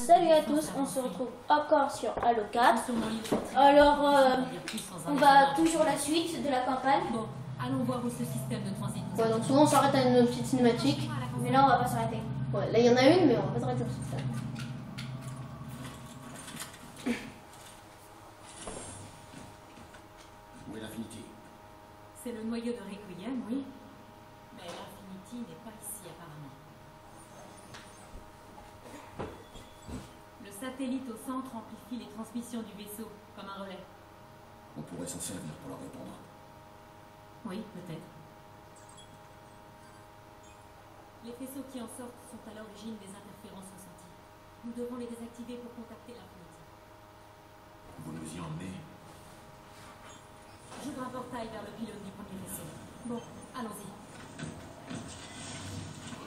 Salut à tous, on se retrouve encore sur Halo 4. Alors, on va toujours la suite de la campagne. Bon, allons voir où ce système de transit nous Ouais, donc souvent on s'arrête à une petite cinématique. Mais là, on va pas s'arrêter. Ouais, là il y en a une, mais on va pas s'arrêter sur ça. Où est l'Infinity? C'est le noyau de Requiem, oui. Mais l'Infinity n'est pas ici, apparemment. Le satellite au centre amplifie les transmissions du vaisseau, comme un relais. On pourrait s'en servir pour leur répondre. Oui, peut-être. Les faisceaux qui en sortent sont à l'origine des interférences ressenties. Nous devons les désactiver pour contacter l'Infinity. Vous nous y emmenez? J'ouvre un portail vers le pilote du premier vaisseau. Bon, allons-y.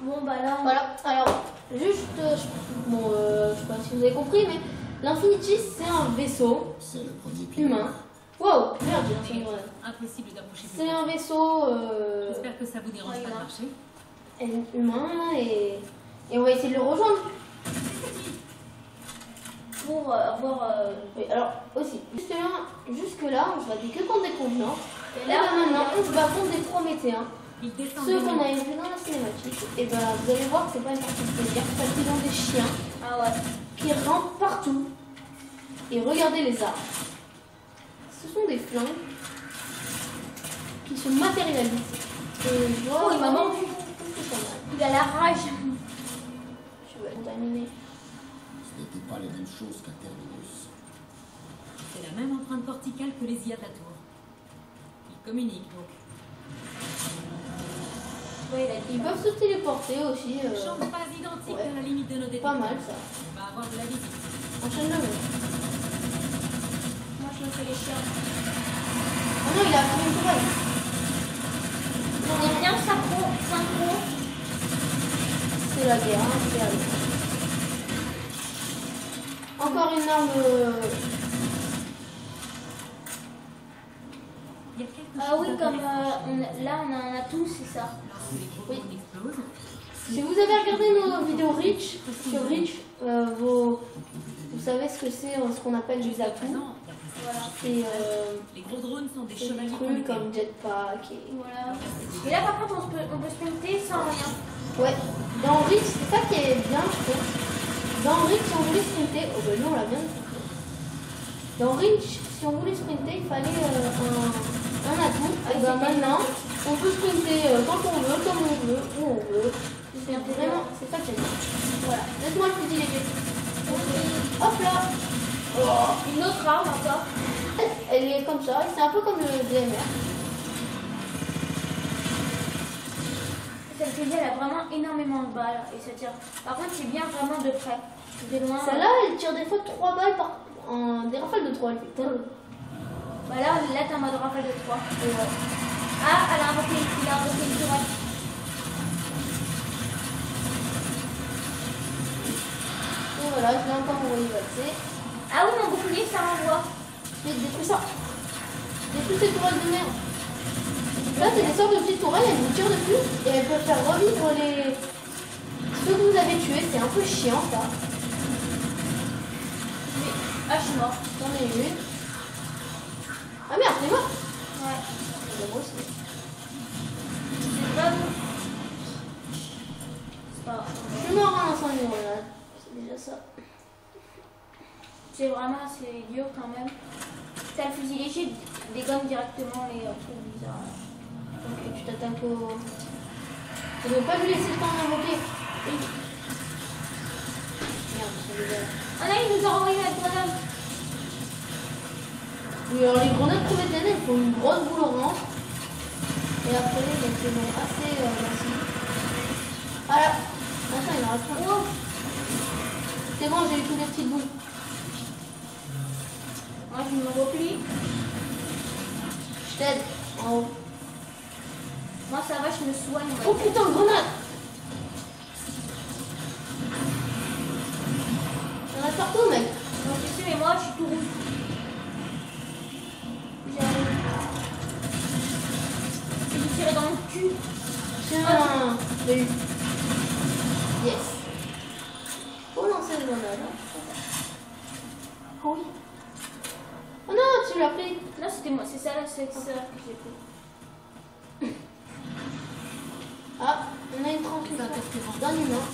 Bon, bah là, Voilà, alors, juste, je sais pas si vous avez compris, mais l'Infinity c'est un vaisseau C'est le premier pilote. humain. Wow, merde, j'ai lancé une grenade. Impossible d'approcher plus C'est un près. vaisseau J'espère que ça vous dérange pas de marcher. humain et on va essayer de le rejoindre. pour avoir. Oui, alors aussi, jusque là, on se battait que contre des convenants. Et Et là, là, maintenant, on se bat contre des Prométhéens. Il descend Ceux de qu'on nous. avait vus dans la cinématique. Et ben, vous allez voir que c'est pas une partie de plaisir parce qu'ils ont des chiens Ah ouais. qui rampent partout. Et regardez les armes. Ce sont des flingues qui se matérialisent. Et je vois, Oh, il m'a mordu. c'est pas mal. Il a la rage. Je vais examiner. Ce n'étaient pas les mêmes choses qu'à Terminus. C'est la même empreinte corticale que les Iatatours. Ils communiquent donc. Ouais, Ils peuvent se téléporter aussi. Champ de phase identique ouais. à la limite de nos Pas détecteurs. mal ça. On va avoir de la visite. Enchaîne-le. moi je me fais les chiens. Oh non, il a pris une tourelle. On est bien synchro. C'est la guerre, hein, c'est arrivé. Encore une arme. Il y a quelque Ah chose oui, comme d'intéressant. là on en a tous, c'est ça. Lorsque les gros Oui. drones explosent, Si vous avez regardé nos vidéos Reach, sur Reach, vous savez ce que c'est, ce qu'on appelle les atouts. présent, d'après cette Voilà. C'est les gros drones sont des des chevaliers trucs prométhéens. comme jetpack. Voilà. Et là par contre on peut sprinter sans rien. Ouais, dans Reach, c'est ça qui est bien, je trouve. Dans Reach, si on voulait sprinter, oh ben nous on l'a bien fait. Dans Reach, si on voulait sprinter, il fallait un atout. Et ben maintenant, on peut sprinter quand on veut, comme on veut, où on veut. C'est vraiment, c'est ça que j'aime. Voilà, laisse-moi le privilégié. Hop là. Oh. Une autre arme encore. Elle est comme ça, c'est un peu comme le DMR. Celle que j'ai, elle a vraiment énormément de balles et ça tire. Par contre c'est bien vraiment de près. De loin. Celle-là, elle tire des fois 3 balles des rafales de 3. Elle fait tel. Bah là t'es en mode rafale de 3. Et ouais. Ah, il a invoqué une tourelle. Et voilà, je l'ai encore envoyé passer. Ah oui, mon bouclier ça renvoie. J'ai détruit ça. J'ai détruit ces tourelles de merde. Là, c'est des sortes de petites tourelles, elles vous tirent dessus et elles peuvent faire revivre ceux que vous avez tués. C'est un peu chiant ça. Ah, je suis mort. J'en ai une. Ah merde, t'es mort. Ouais. Et moi aussi. C'est pas bon. C'est pas grave. Je suis mort en incendie de grenade. C'est déjà ça. C'est vraiment assez dur quand même. T'as le fusil léger, dégomme directement les trucs bizarres. Ok, tu t'attaques au. Tu ne veux pas lui laisser le temps d'invoquer. Oui. Merde, c'est déjà là. Ah là, il nous a envoyé la grenade. Oui, alors les grenades prométhéennes, elles font une grosse boule orange. Et après, donc c'est bon, assez merci. Voilà. Attends, il en reste pas. Oh. C'est bon, j'ai eu toutes les petites boules. Moi, je me replie. Je t'aide. En haut. Moi, ça va, je me soigne. Oh putain, grenade. Il y en a partout, mec. Non, je sais, mais moi, je suis tout rouge. J'arrive. Je vais lui tirer dans le cul. Tiens, j'ai eu. Yes. Faut lancer grenade. Oh oui. Oh non, tu l'as pris. Non, c'était moi, c'est ça que j'ai pris. Ah, on a une transmission d'un humain.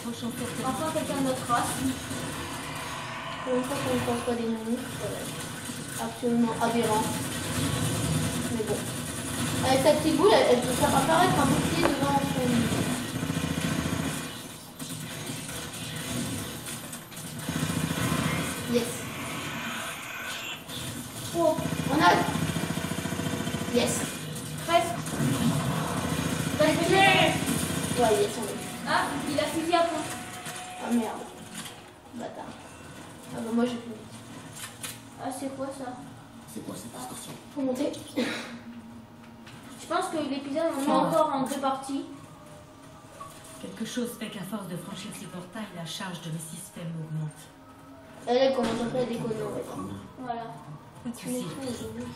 Enfin, quelqu'un de notre race. Pour une fois qu'on ne pense pas des noms. Absolument aberrant. Mais bon. Avec sa petite boule, elle peut faire apparaître un bouclier devant son... Yes. Oh, on a... Yes. Presque. Ouais, yes, on l'a eu. Ah, il a fusillé à fond. Ah merde. Bâtard. Ah bah moi j'ai plus. Ah, c'est quoi ça? C'est quoi cette excursion? Faut monter. Je pense que l'épisode, on est encore en 2 parties. Quelque chose fait qu'à force de franchir ces portails, la charge de mes systèmes augmente. Elle commence un peu à déconner en fait. Voilà. Pas de soucis.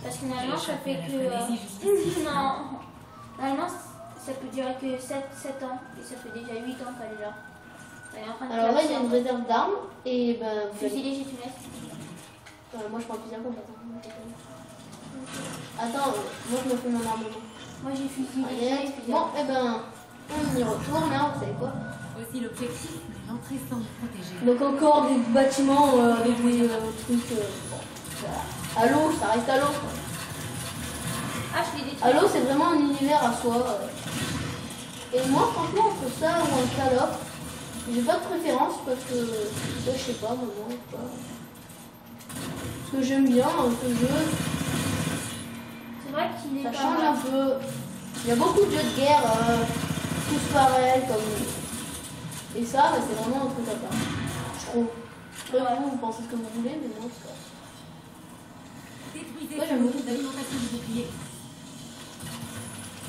Parce que normalement, ça fait que... Frénésie jusqu'ici. non. Normalement, ça peut durer que 7 ans. Et ça fait déjà 8 ans qu'elle est là. Elle est en train de Alors là faire il y a ça. une réserve d'armes et ben... vous allez- Fusil léger, tu laisses. moi je prends plusieurs comptes, attends, moi je me fais mon armement. Moi, j'ai fusil Allez, léger. bon, et ben, on y retourne, hein, vous savez quoi. Voici l'objectif, mais l'entrée semble protégée. Donc encore des bâtiments avec des trucs... bon, voilà. Halo, ça reste Halo. Ah, je l'ai détruit. Halo, c'est vraiment un univers à soi. Et moi, franchement, entre ça ou un Call of, j'ai pas de préférence parce que, je sais pas, maintenant, je sais pas. Parce que j'aime bien ce jeu, C'est vrai qu'il est ça pas change mal. un peu. Il y a beaucoup de jeux de guerre, tous pareils, comme... Et ça, bah, c'est vraiment un truc à part, je trouve. Après, vous pensez ce que vous voulez, mais moi, c'est ça. Détruisez Moi, j'aime beaucoup. l'alimentation du bouclier.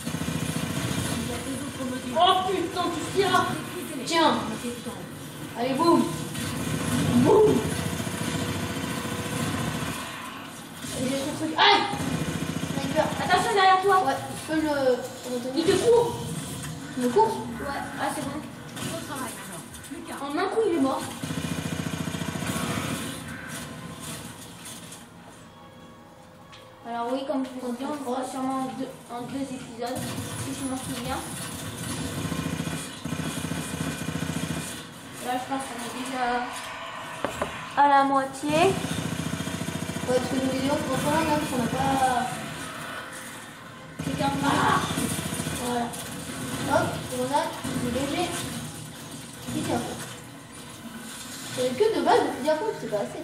Il y a 2 autres modules. Oh putain, tu tires. Détruisez-les. Tiens. Mettez dedans. Allez, boum. Boum. Et j'ai ce truc. Aïe. Sniper. Attention derrière toi. Ouais, je peux le Il retenir. te court. Le course. Ouais. Ah, c'est bon. Bon travail, Major. Lucas. En un coup, il est mort. Alors oui, comme je vous ai dit, on le fera sûrement en deux épisodes, si je m'en souviens. Là, je pense qu'on est déjà à la moitié. Ouais, parce que nos vidéos, franchement, même si on n'a pas... C'est qu'un Voilà. Hop, grenade, du léger. Et tiens. J'avais que de base de fusil à pompe, c'est pas assez.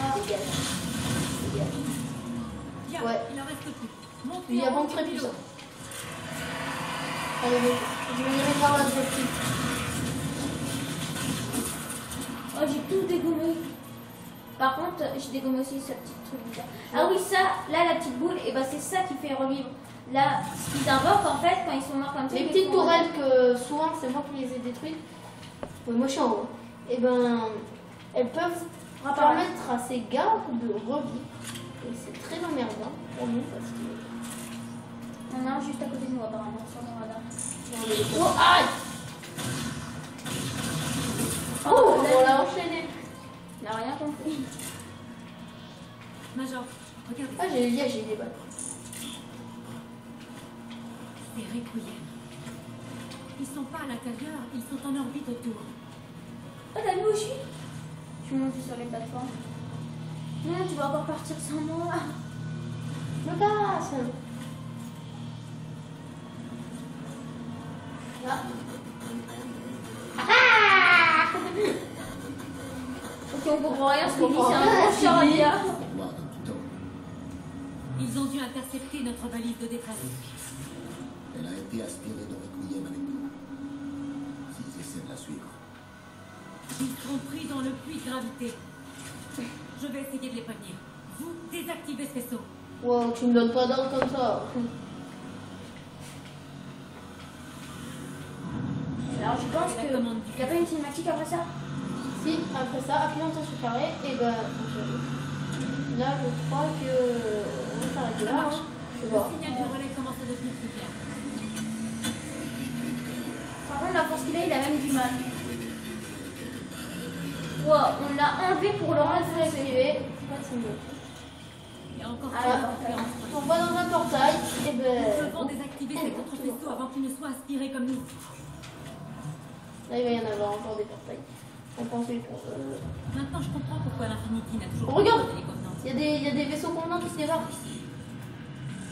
Ah. Dégage. Dégage. Bien, Ouais. il en reste plus. Montez Fusil à en pompe haut très du puissant. pilote. Allez, je vais aller voir l'objectif. Oh, j'ai tout dégommé. Par contre, j'ai dégommé aussi ce petit truc bizarre. Ah oui, ça, là, la petite boule, et ben c'est ça qui fait revivre. Là, ce qu'ils invoquent, en fait, quand ils sont morts comme ça. Les ils petites font- tourelles que souvent c'est moi qui les ai détruites, oui, moi je suis en haut, et ben elles peuvent permettre à ces gars de revivre. Et c'est très emmerdant pour nous parce que. On a un juste à côté de nous, apparemment, sur mon radar. Oh, aïe! Oh, on l'a enchaîné! Il n'a rien compris. Major, regardez. Ah, j'ai des balles. C'est Requiem. Ils sont pas à l'intérieur, ils sont en orbite autour. Oh, t'as vu où je suis? Je suis montée sur les plateformes. Non, tu vas encore partir sans moi. Je me casse! Ah. Ok, on comprend rien, ce On qu'il dit, comprend c'est un rien, gros ce qu'il charabia. Pour voir d'un tout temps. Ils ont dû intercepter notre valise de détresse. Elle a été aspirée de Requiem avec nous. S'ils essaient de la suivre. Ils seront pris dans le puits de gravité. Je vais essayer de les prévenir. Vous, désactivez ce vaisseau. Wow, tu me donnes pas d'ordre comme ça. Alors, je pense que. commande du Il n'y a pas une cinématique après ça? Si, après ça, appuyez en sur carré, et ben. Là, je crois que. On va s'arrêter Ça là. marche. Hein. Je Le vais voir. signal du relais commence à devenir plus clair. Par contre, la force qu'il a, il a même du mal. voit, on l'a enlevé pour le rendre Vous activez. Il y a encore Ah, trois ouais. interférences. On va dans un portail. Et Nous ben. devons désactiver ces contre-vaisseaux avant qu'ils ne soient aspirés comme nous. Là, il va y en avoir encore des portails. On pensait pour. Maintenant, je comprends pourquoi l'Infinity n'a toujours Regarde. pas donné les covenants. Il y a des vaisseaux convenants qui se débarquent.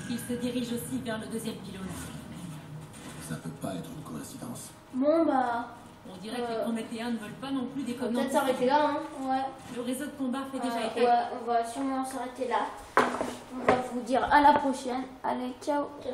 Il se dirige aussi vers le deuxième pylône. Ça peut pas être une coïncidence. Bon bah, On dirait que les Prométhéens ne veulent pas non plus des On va covenants. peut-être s'arrêter là. Hein. ouais. Le réseau de combat fait déjà effet. Ouais, on va sûrement s'arrêter là. On va vous dire à la prochaine. Allez, ciao. Ciao.